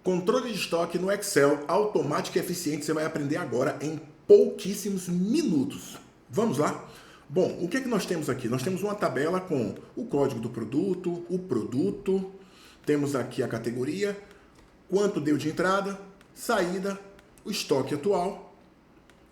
Controle de estoque no Excel, automático e eficiente, você vai aprender agora em pouquíssimos minutos. Vamos lá? Bom, o que é que nós temos aqui? Nós temos uma tabela com o código do produto, o produto, temos aqui a categoria, quanto deu de entrada, saída, o estoque atual,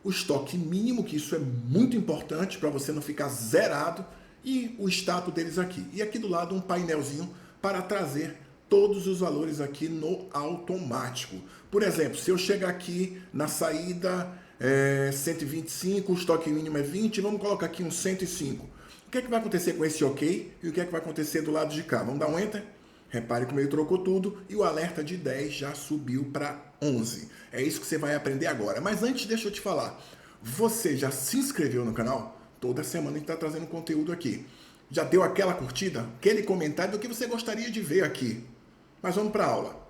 o estoque mínimo, que isso é muito importante para você não ficar zerado, e o status deles aqui. E aqui do lado um painelzinho para trazer todos os valores aqui no automático. Por exemplo, se eu chegar aqui na saída 125, o estoque mínimo é 20, vamos colocar aqui um 105. O que é que vai acontecer com esse OK e o que é que vai acontecer do lado de cá? Vamos dar um Enter? Repare como ele trocou tudo e o alerta de 10 já subiu para 11. É isso que você vai aprender agora. Mas antes, deixa eu te falar. Você já se inscreveu no canal? Toda semana a gente está trazendo conteúdo aqui. Já deu aquela curtida? Aquele comentário do que você gostaria de ver aqui? Mas vamos para a aula.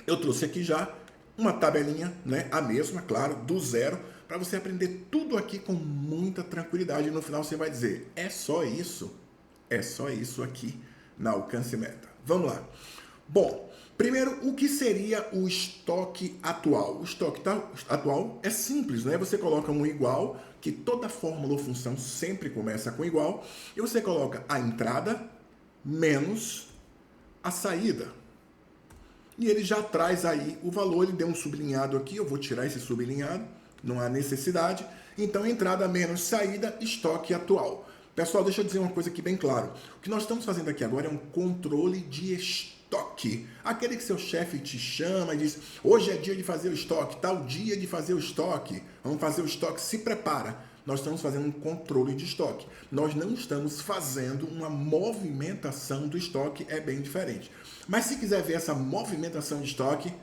Eu trouxe aqui já uma tabelinha, né? A mesma, claro, do zero, para você aprender tudo aqui com muita tranquilidade. E no final você vai dizer, é só isso? É só isso aqui na Alcance Meta. Vamos lá. Bom, primeiro, o que seria o estoque atual? O estoque atual é simples, né? Você coloca um igual, que toda fórmula ou função sempre começa com igual, e você coloca a entrada menos a saída. E ele já traz aí o valor, ele deu um sublinhado aqui, eu vou tirar esse sublinhado, não há necessidade. Então, entrada menos saída, estoque atual. Pessoal, deixa eu dizer uma coisa aqui bem claro. O que nós estamos fazendo aqui agora é um controle de estoque. Aquele que seu chefe te chama e diz, hoje é dia de fazer o estoque, tal dia de fazer o estoque, vamos fazer o estoque, se prepara. Nós estamos fazendo um controle de estoque. Nós não estamos fazendo uma movimentação do estoque, é bem diferente. Mas se quiser ver essa movimentação de estoque,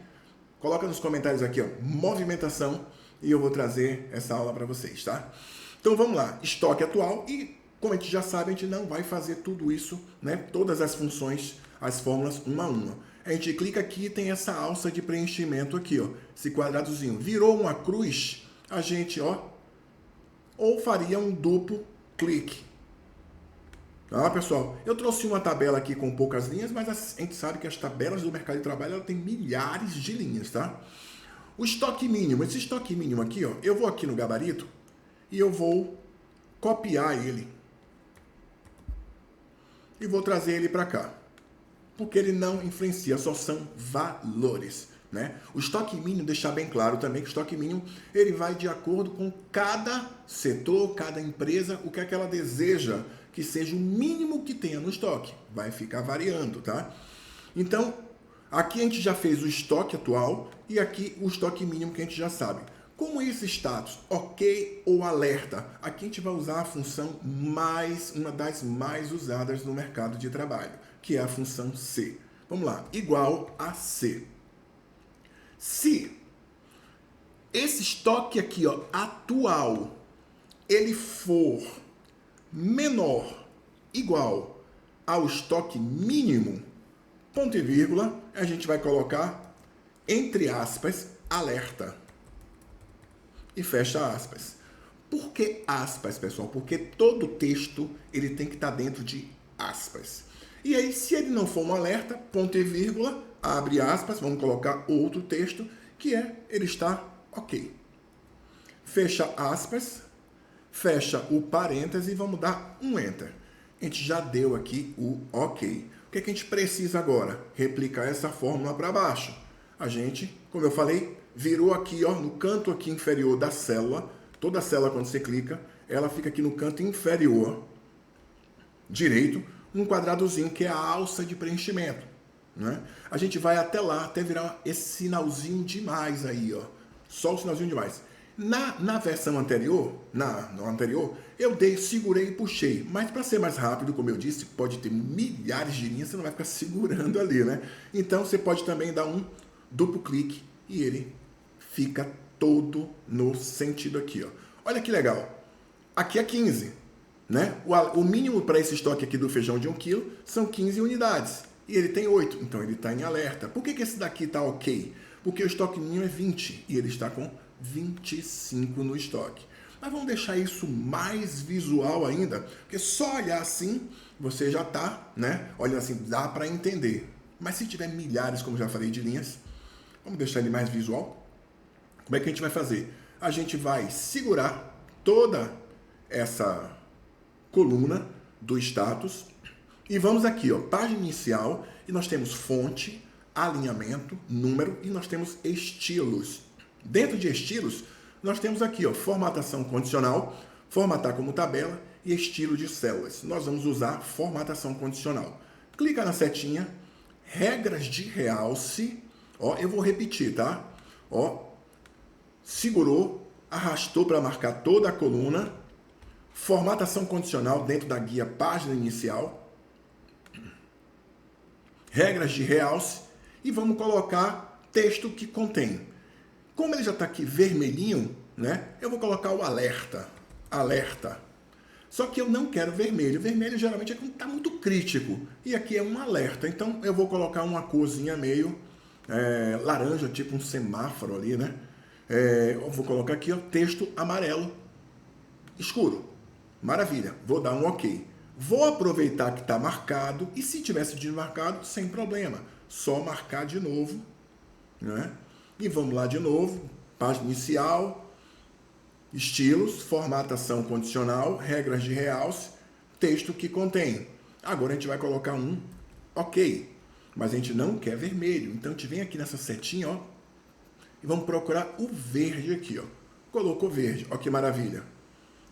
coloca nos comentários aqui, ó, movimentação, e eu vou trazer essa aula para vocês, tá? Então vamos lá, estoque atual, e como a gente já sabe, a gente não vai fazer tudo isso, né? Todas as funções, as fórmulas, uma a uma. A gente clica aqui e tem essa alça de preenchimento aqui, ó, esse quadradozinho. Virou uma cruz, a gente, ó, ou faria um duplo clique. Tá, pessoal? Eu trouxe uma tabela aqui com poucas linhas, mas a gente sabe que as tabelas do mercado de trabalho ela tem milhares de linhas, tá? O estoque mínimo, esse estoque mínimo aqui, ó, eu vou aqui no gabarito e eu vou copiar ele e vou trazer ele para cá, porque ele não influencia, só são valores, né? O estoque mínimo, deixar bem claro também que o estoque mínimo ele vai de acordo com cada setor, cada empresa, o que é que ela deseja que seja o mínimo que tenha no estoque. Vai ficar variando, tá? Então, aqui a gente já fez o estoque atual e aqui o estoque mínimo que a gente já sabe. Como esse status, OK ou alerta? Aqui a gente vai usar a função uma das mais usadas no mercado de trabalho, que é a função C. Vamos lá, igual a C. Se esse estoque aqui, ó, atual, ele for menor, igual ao estoque mínimo, ponto e vírgula, a gente vai colocar, entre aspas, alerta. E fecha aspas. Por que aspas, pessoal? Porque todo texto ele tem que estar dentro de aspas. E aí, se ele não for um alerta, ponto e vírgula, abre aspas, vamos colocar outro texto, que é, ele está OK. Fecha aspas, fecha o parêntese e vamos dar um Enter. A gente já deu aqui o OK. O que é que a gente precisa agora? Replicar essa fórmula para baixo. A gente, como eu falei, virou aqui, ó, no canto aqui inferior da célula. Toda célula, quando você clica, ela fica aqui no canto inferior direito, um quadradozinho que é a alça de preenchimento, né? A gente vai até lá, até virar esse sinalzinho de mais aí, ó. Só o sinalzinho de mais. Na versão anterior, no anterior, eu segurei e puxei. Mas para ser mais rápido, como eu disse, pode ter milhares de linhas, você não vai ficar segurando ali, né? Então você pode também dar um duplo clique e ele fica todo no sentido aqui, ó. Olha que legal. Aqui é 15, né? O mínimo para esse estoque aqui do feijão de 1 kg são 15 unidades. E ele tem 8, então ele está em alerta. Por que esse daqui está OK? Porque o estoque mínimo é 20 e ele está com 25 no estoque. Mas vamos deixar isso mais visual ainda, porque só olhar assim, você já está, né? Olha assim, dá para entender. Mas se tiver milhares, como já falei, de linhas, vamos deixar ele mais visual. Como é que a gente vai fazer? A gente vai segurar toda essa coluna do status e vamos aqui, ó, página inicial, e nós temos fonte, alinhamento, número e nós temos estilos. Dentro de estilos, nós temos aqui, ó, formatação condicional, formatar como tabela e estilo de células. Nós vamos usar formatação condicional. Clica na setinha, regras de realce, ó, eu vou repetir, tá? Ó, segurou, arrastou para marcar toda a coluna, formatação condicional dentro da guia página inicial, regras de realce e vamos colocar texto que contém. Como ele já está aqui vermelhinho, né? Eu vou colocar o alerta. Alerta. Só que eu não quero vermelho. Vermelho geralmente é quando está muito crítico. E aqui é um alerta. Então eu vou colocar uma corzinha meio laranja, tipo um semáforo ali, né? Eu vou colocar aqui, ó, texto amarelo escuro. Maravilha. Vou dar um OK. Vou aproveitar que está marcado. E se tivesse desmarcado, sem problema. Só marcar de novo, né? E vamos lá de novo. Página inicial. Estilos, formatação condicional, regras de realce, texto que contém. Agora a gente vai colocar um OK, mas a gente não quer vermelho. Então a gente vem aqui nessa setinha, ó, e vamos procurar o verde aqui, ó. Colocou verde, ó que maravilha.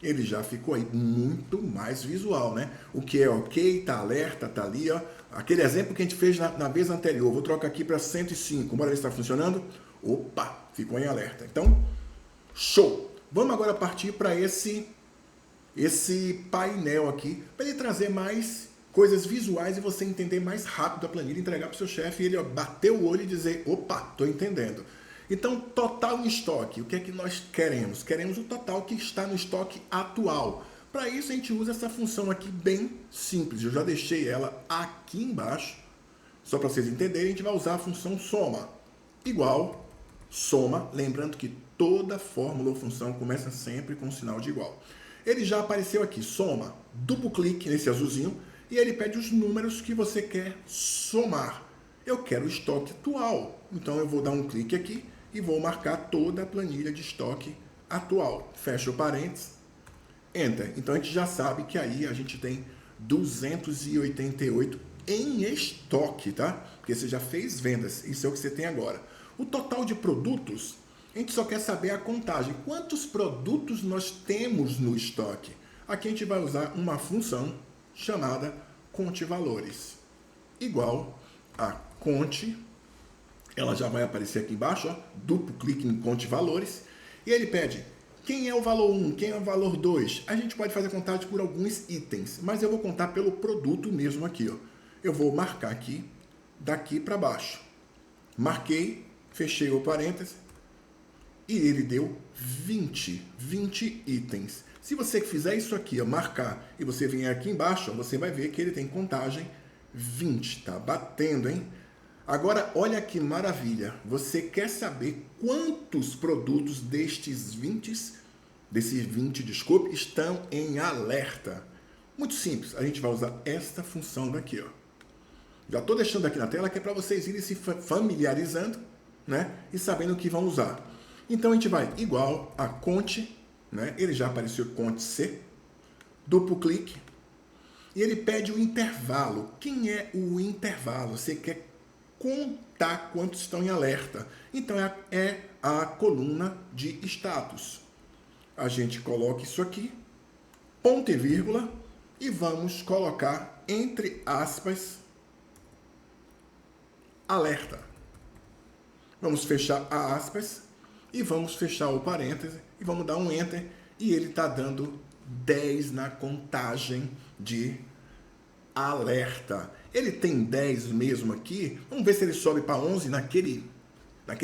Ele já ficou aí muito mais visual, né? O que é OK, tá alerta, tá ali, ó. Aquele exemplo que a gente fez na vez anterior. Vou trocar aqui para 105. Bora ver se está funcionando. Opa, ficou em alerta. Então, show! Vamos agora partir para esse painel aqui, para ele trazer mais coisas visuais e você entender mais rápido a planilha, entregar para o seu chefe e ele, ó, bater o olho e dizer, opa, estou entendendo. Então, total em estoque, o que é que nós queremos? Queremos o total que está no estoque atual. Para isso, a gente usa essa função aqui bem simples. Eu já deixei ela aqui embaixo, só para vocês entenderem, a gente vai usar a função soma. Igual, soma, lembrando que toda fórmula ou função começa sempre com um sinal de igual. Ele já apareceu aqui, soma, duplo clique nesse azulzinho e ele pede os números que você quer somar. Eu quero o estoque atual, então eu vou dar um clique aqui e vou marcar toda a planilha de estoque atual. Fecha o parênteses, Enter. Então a gente já sabe que aí a gente tem 288 em estoque, tá? Porque você já fez vendas, isso é o que você tem agora. O total de produtos, a gente só quer saber a contagem. Quantos produtos nós temos no estoque? Aqui a gente vai usar uma função chamada conte valores. Igual a conte, ela já vai aparecer aqui embaixo, ó, duplo clique em conte valores. E ele pede quem é o valor 1, quem é o valor 2. A gente pode fazer contagem por alguns itens, mas eu vou contar pelo produto mesmo aqui, ó. Eu vou marcar aqui, daqui para baixo. Marquei, fechei o parêntese. E ele deu 20 itens. Se você fizer isso aqui, ó, marcar, e você vier aqui embaixo, ó, você vai ver que ele tem contagem 20. Tá batendo, hein? Agora, olha que maravilha. Você quer saber quantos produtos desses 20, estão em alerta? Muito simples. A gente vai usar esta função daqui, ó. Já estou deixando aqui na tela que é para vocês irem se familiarizando, né? E sabendo o que vão usar. Então, a gente vai igual a conte, né? Ele já apareceu conte C, duplo clique, e ele pede o intervalo. Quem é o intervalo? Você quer contar quantos estão em alerta. Então, é a coluna de status. A gente coloca isso aqui, ponto e vírgula, e vamos colocar entre aspas, alerta. Vamos fechar a aspas, e vamos fechar o parêntese e vamos dar um Enter e ele está dando 10 na contagem de alerta. Ele tem 10 mesmo aqui. Vamos ver se ele sobe para 11 naquele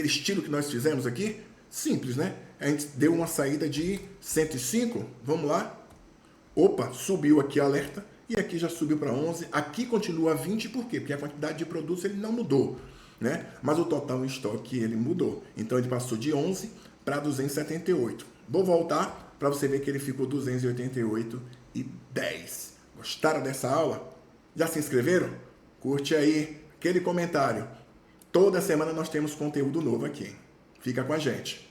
estilo que nós fizemos aqui. Simples, né? A gente deu uma saída de 105. Vamos lá. Opa, subiu aqui alerta e aqui já subiu para 11. Aqui continua 20, por quê? Porque a quantidade de produtos ele não mudou, né? Mas o total em estoque ele mudou. Então ele passou de 11 para 278. Vou voltar para você ver que ele ficou 288 e 10. Gostaram dessa aula? Já se inscreveram? Curte aí aquele comentário. Toda semana nós temos conteúdo novo aqui. Fica com a gente.